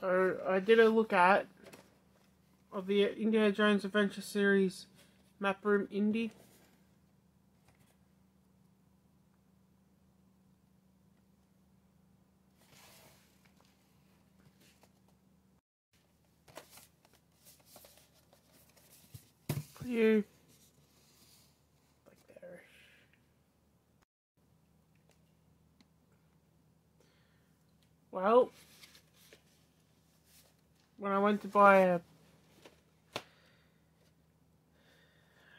So I did a look at of the Indiana Jones Adventure Series Map Room Indy. For you, like there. Well, when I went to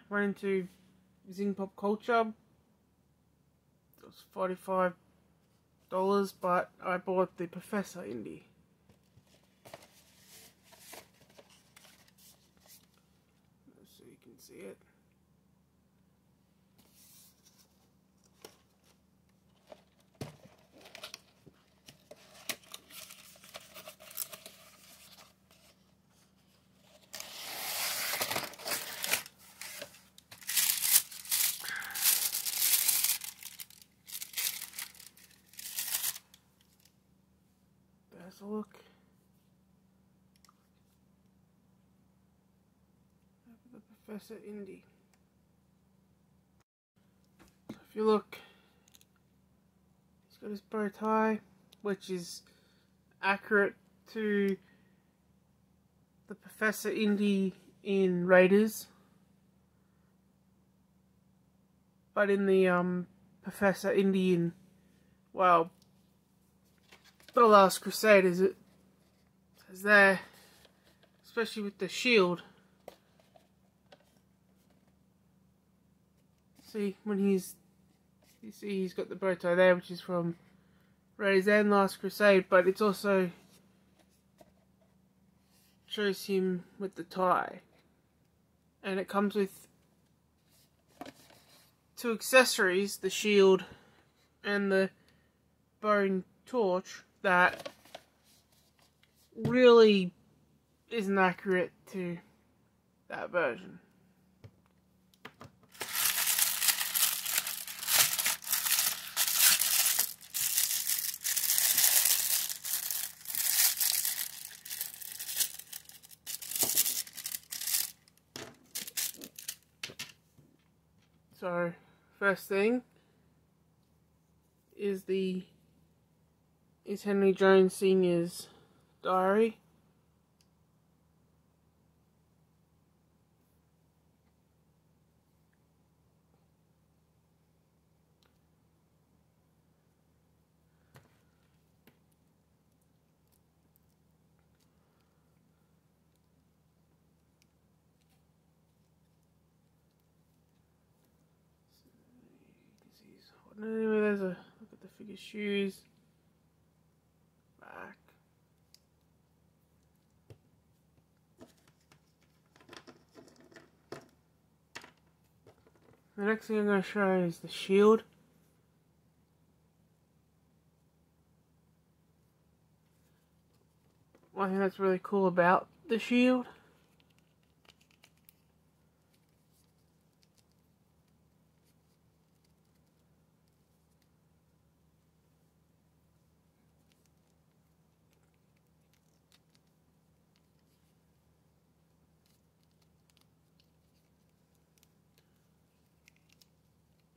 went into Zing Pop Culture, it was $45, but I bought the Professor Indy. So you can see it. There's a look at the Professor Indy. So if you look, he's got his bow tie, which is accurate to the Professor Indy in Raiders, but in the Professor Indy in, well, The Last Crusade, as it says there, especially with the shield. See, when you see he's got the bow tie there, which is from Raiders and Last Crusade, but it's also shows him with the tie, and it comes with two accessories, the shield and the bone torch, that really isn't accurate to that version. So, first thing is Henry Jones Sr.'s diary. Anyway, there's a look at the figure shoes. Back. The next thing I'm going to show you is the shield. One thing that's really cool about the shield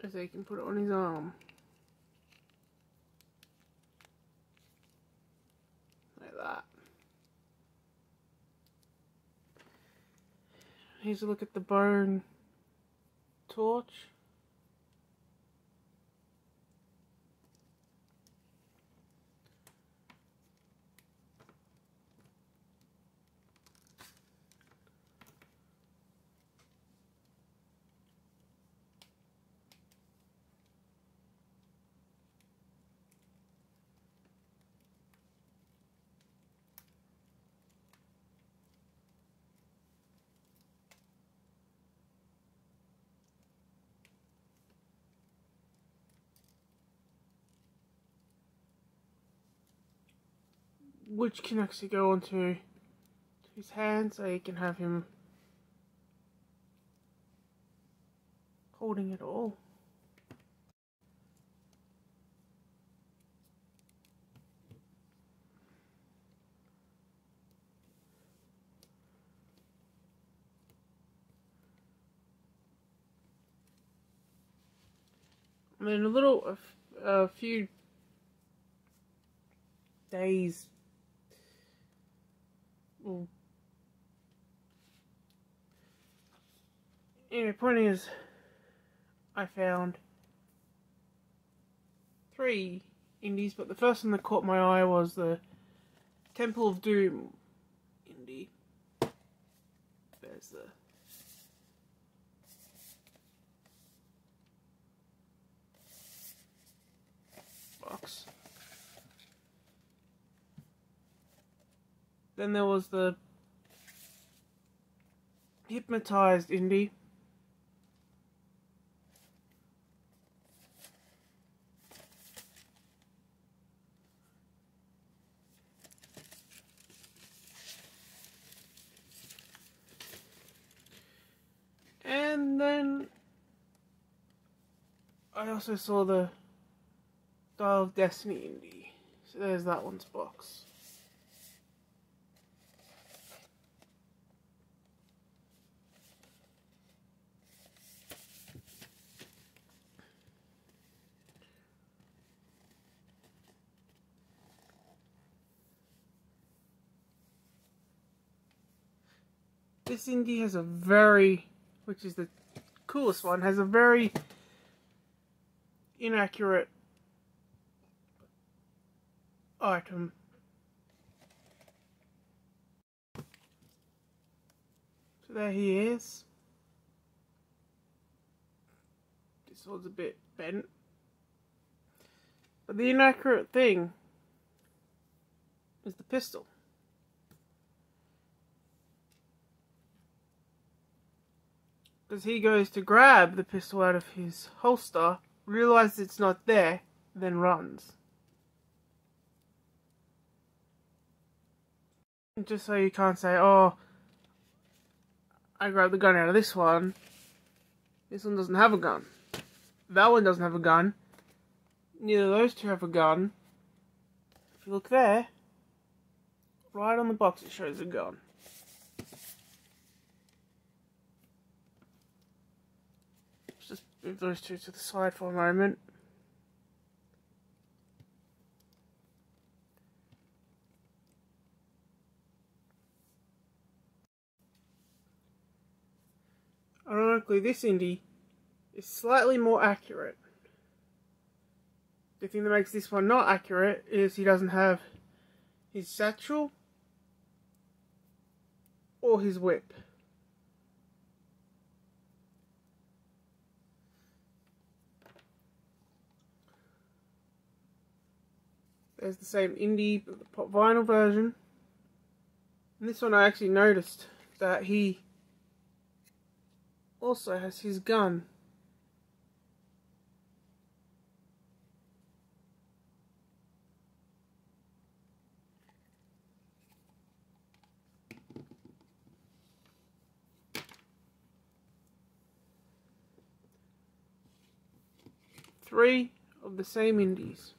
is that he can put it on his arm. Like that. Here's a look at the bone torch. Which can actually go onto his hand, so you can have him holding it all. And then a few days, well, anyway, point is, I found 3 indies, but the first one that caught my eye was the Temple of Doom indie. There's the box. Then there was the Hypnotized indie. And then I also saw the Dial of Destiny indie. So there's that one's box. This indie has a very, which is the coolest one, has a very inaccurate item. So there he is. This one's a bit bent. But the inaccurate thing is the pistol. Because he goes to grab the pistol out of his holster, realizes it's not there, then runs. And just so you can't say, oh, I grabbed the gun out of this one. This one doesn't have a gun. That one doesn't have a gun. Neither of those two have a gun. If you look there, right on the box it shows a gun. Just move those two to the side for a moment. Ironically, this indie is slightly more accurate. The thing that makes this one not accurate is he doesn't have his satchel or his whip. There's the same indie, but the pop vinyl version. And this one I actually noticed that he also has his gun. Three of the same indies.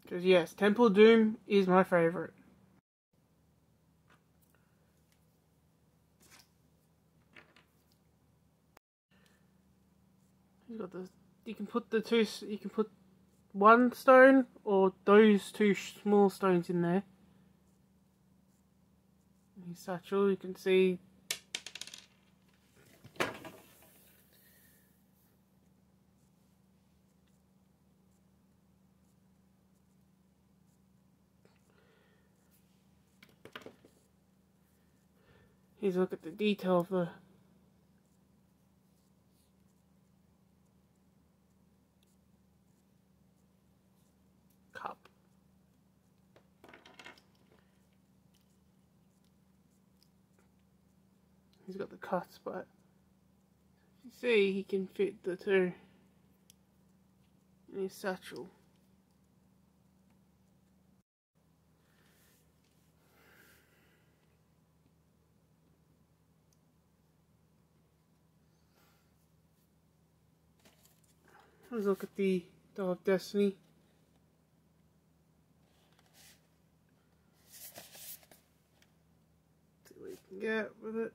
Because yes, Temple of Doom is my favourite. You got the. You can put the two. You can put one stone or those two small stones in there. His satchel, you can see. Here's a look at the detail of the cup. He's got the cuts, but you see he can fit the two in his satchel. Let's look at the Dial of Destiny. See what you can get with it.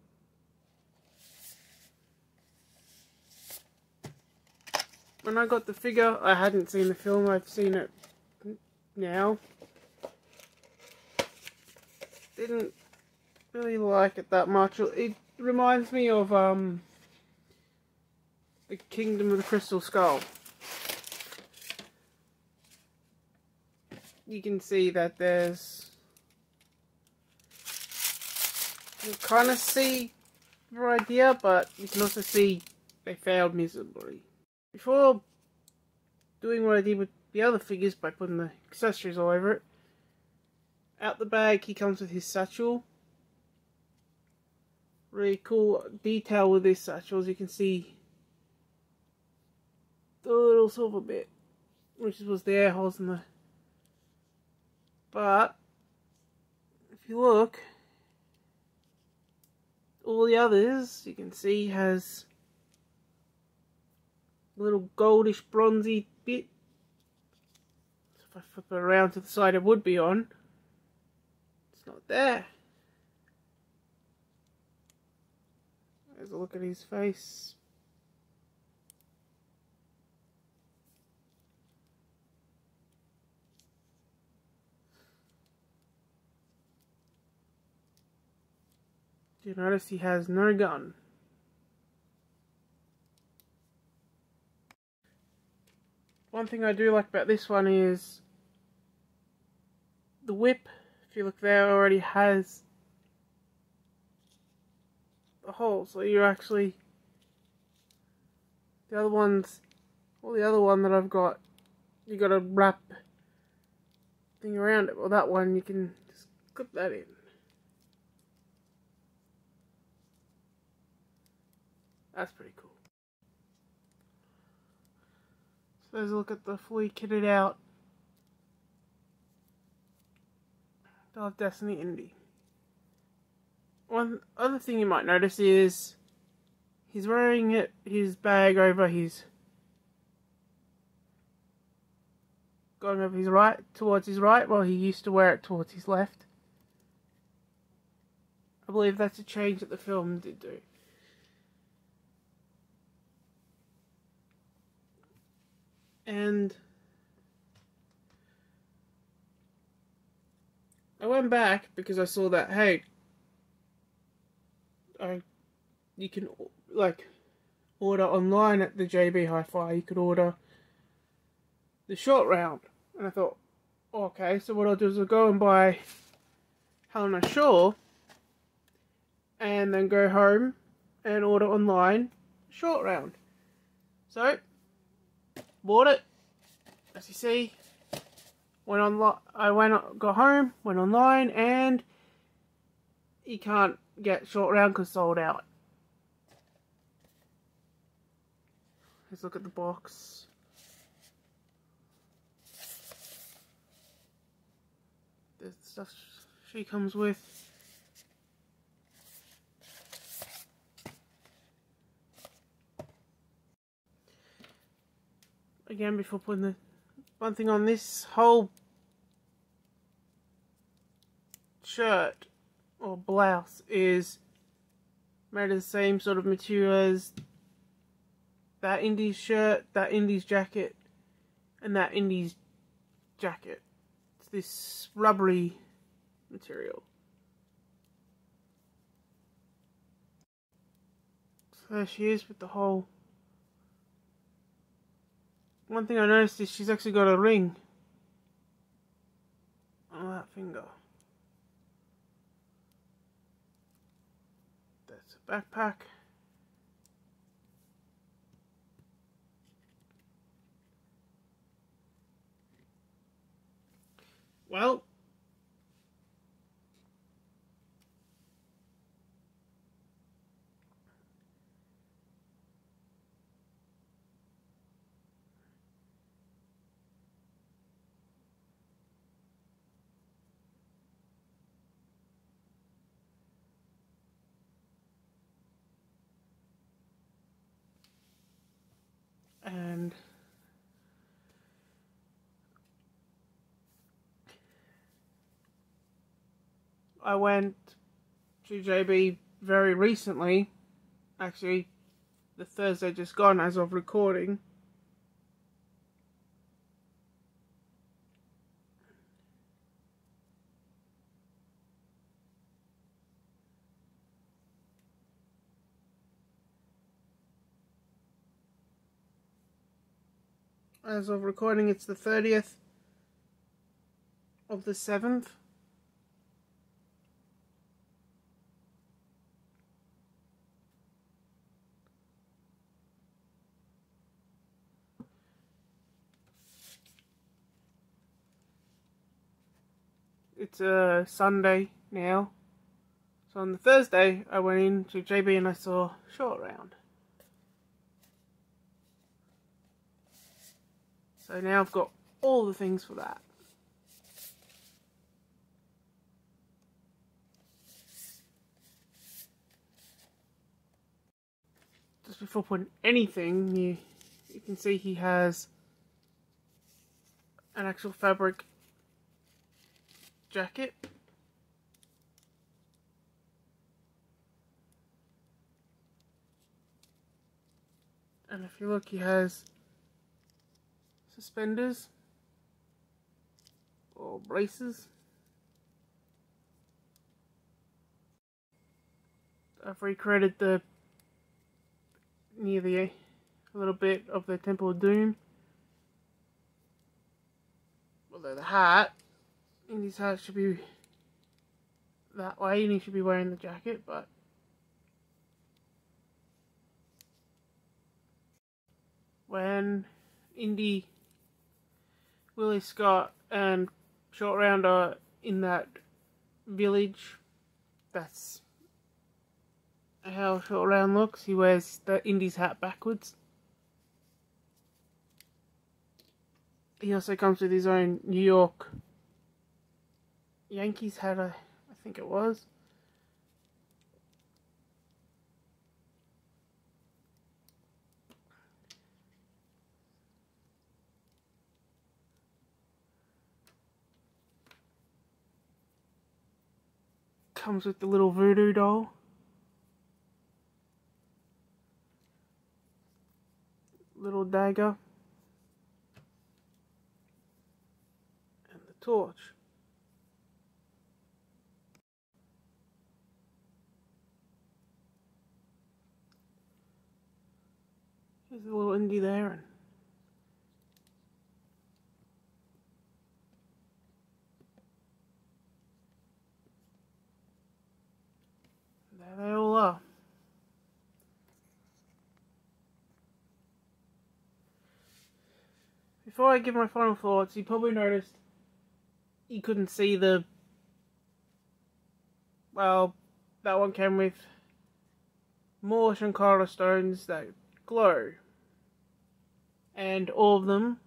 when I got the figure, I hadn't seen the film. I've seen it now. Didn't really like it that much. It reminds me of the Kingdom of the Crystal Skull. You can see that there's, you kind of see the idea, but you can also see they failed miserably. Before doing what I did with the other figures by putting the accessories all over it, out the bag he comes with his satchel. Really cool detail with this satchel, as you can see the little silver bit, which was the air holes in the. But if you look, all the others you can see has a little goldish bronzy bit. So if I flip it around to the side it would be on, it's not there. There's a look at his face. Do you notice he has no gun? One thing I do like about this one is the whip, if you look there, already has the hole, so you're actually, the other ones, well, the other one that I've got, you got to wrap thing around it. Well, that one you can just clip that in. That's pretty cool. So there's a look at the fully kitted out Dial of Destiny Indy. One other thing you might notice is he's wearing his bag over his, going over his right, towards his right, while he used to wear it towards his left. I believe that's a change that the film did do. And I went back because I saw that, hey, you can like order online at the JB Hi-Fi. You could order the short round, and I thought, okay, so what I'll do is I'll go and buy Helena Shaw, and then go home and order online short round. So bought it, as you see. Went online. Got home, went online, and you can't get short round because sold out. Let's look at the box. The stuff she comes with. Again, before putting the one thing on, this whole shirt or blouse is made of the same sort of material as that Indies shirt, that Indies jacket, and that Indies jacket. It's this rubbery material. So there she is with the whole. One thing I noticed is she's actually got a ring on that finger. That's a backpack. Well, and I went to JB very recently, actually the Thursday just gone as of recording, As of recording, it's the 30th of the 7th. It's a Sunday now. So on the Thursday, I went in to JB and I saw Short Round. So now I've got all the things for that. Just before putting anything, you can see he has an actual fabric jacket. And if you look, he has suspenders or braces. I've recreated near the a little bit of the Temple of Doom. Although the hat, Indy's hat should be that way and he should be wearing the jacket, but when Indy, Willie Scott and Short Round are in that village, that's how Short Round looks. He wears the Indy's hat backwards. He also comes with his own New York Yankees hat, I think it was. Comes with the little voodoo doll. Little dagger. And the torch. There's a little Indy there. And there they all are. Before I give my final thoughts, you probably noticed you couldn't see well, that one came with more Shankara stones that glow. And all of them,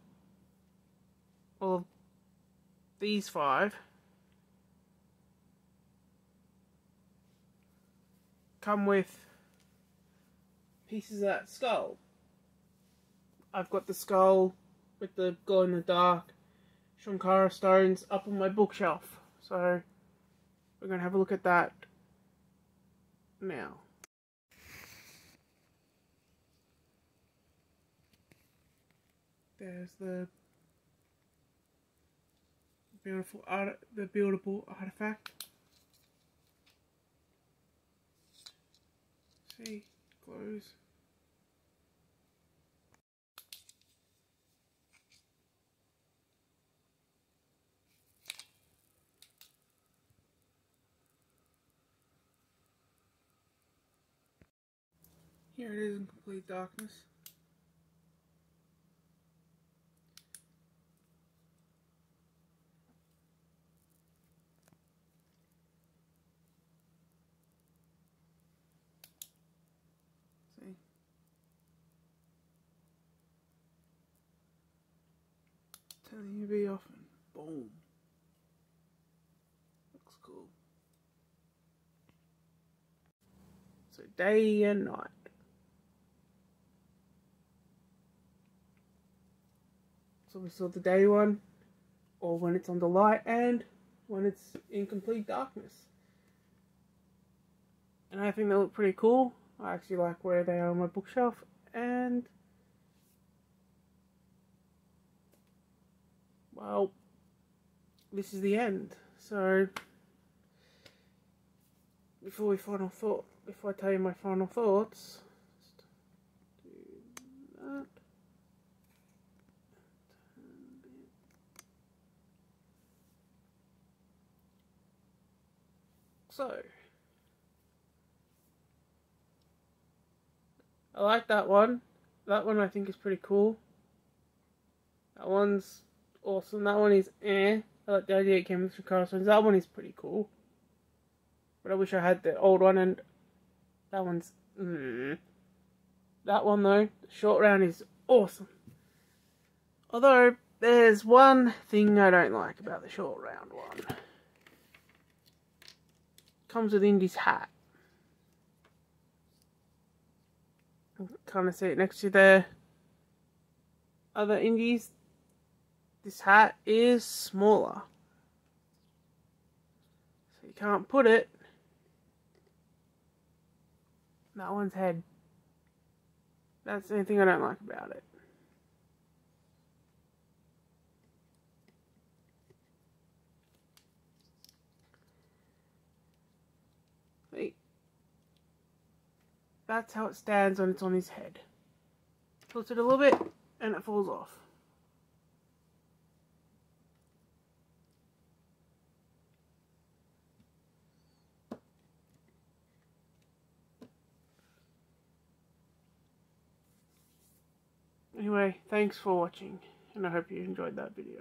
all of these 5, come with pieces of that skull. I've got the skull with the glow in the dark Shankara stones up on my bookshelf, so we're going to have a look at that now. There's the buildable artifact. See, glows. Here it is in complete darkness. See? Telling you to be off and boom. Looks cool. So day and night. So we saw the day one, or when it's under light, and when it's in complete darkness. And I think they look pretty cool. I actually like where they are on my bookshelf, and well, this is the end. So before I tell you my final thoughts, let's do that. So, I like that one. That one I think is pretty cool. That one's awesome. That one is I like the idea it came with some correspondence. That one is pretty cool. But I wish I had the old one, and that one's That one though, the short round, is awesome. Although, there's one thing I don't like about the short round one. It comes with Indy's hat. You can kind of see it next to their other Indies. This hat is smaller, so you can't put it in that one's head. That's the only thing I don't like about it. See? That's how it stands when it's on his head. Tilts it a little bit and it falls off. Anyway, thanks for watching, and I hope you enjoyed that video.